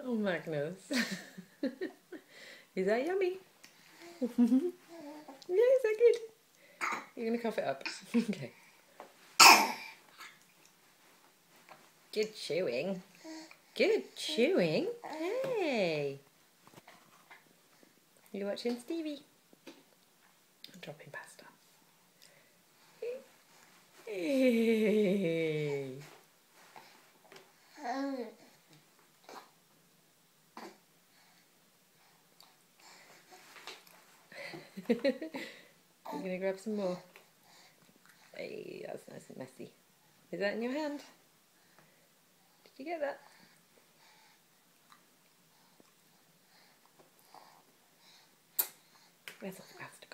Oh, Magnus. Is that yummy? Yeah, is that good? You're going to cough it up. Okay. Good chewing. Good chewing. Hey. You watching Stevie? I'm dropping pasta. Hey. You're going to grab some more? Hey, that's nice and messy. Is that in your hand? Did you get that? Where's all the pasta?